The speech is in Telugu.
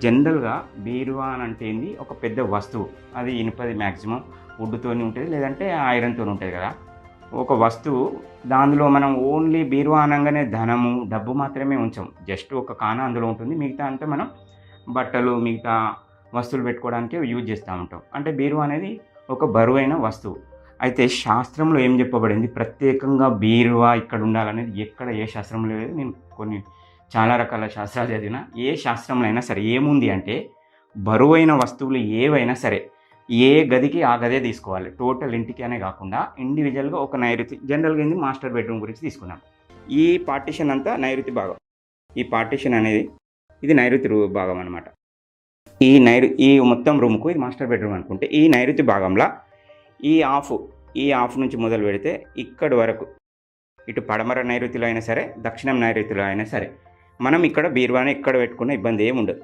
జనరల్‌గా బీరువా అని అంటే ఏంది, ఒక పెద్ద వస్తువు. అది ఇనుపది మ్యాక్సిమం వుడ్‌తోని ఉంటది. లేదంటే ఐరన్‌తోని ఉంటది గదా! ఒక వస్తువు. దానిలో మనం ఓన్లీ బీరువా అనంగానే ధనము, డబ్బు మాత్రమే ఉంచం. జస్ట్ ఒక కాన అందులో ఉంటుంది. మిగతా అంతా మనం బట్టలు, మిగతా వస్తువులు పెట్టుకోవడానికే యూజ్ చేస్తా ఉంటాం. అంటే బీరువా అనేది ఒక బరువైన వస్తువు. అయితే శాస్త్రంలో ఏం చెప్పబడింది, ప్రత్యేకంగా బీరువా ఇక్కడ ఉండాలనేది ఎక్కడ ఏ శాస్త్రంలో లేదు. నేను కొన్ని చాలా రకాల శాస్త్రాలు చదివిన. ఏ శాస్త్రంలో అయినా సరే ఏముంది అంటే, బరువైన వస్తువులు ఏవైనా సరే, ఏ గదికి ఆ గదే తీసుకోవాలి. టోటల్ ఇంటికి అనే గాకుండా ఇండివిడ్యువల్‌గా ఒక నైరుతి. జనరల్‌గా ఏంది, మాస్టర్ బెడ్‌రూమ్ గురించి తీసుకుందాం. ఈ పార్టిషన్ అంతా నైరుతి భాగం. ఈ పార్టిషన్ అనేది ఇది నైరుతి భాగం అనమాట. ఈ మొత్తం రూమ్‌కు ఇది మాస్టర్ బెడ్‌రూమ్ అనుకుంటే, ఈ నైరుతి భాగంలో ఈ హాఫ్, ఈ హాఫ్ నుంచి మొదలుపెడితే ఇక్కడి వరకు, ఇటు పడమర నైరుతిలో అయినా సరే, దక్షిణం నైరుతిలో అయినా సరే, మనం ఇక్కడ బీరువాని ఎక్కడ పెట్టుకున్న ఇబ్బంది ఏముండదు.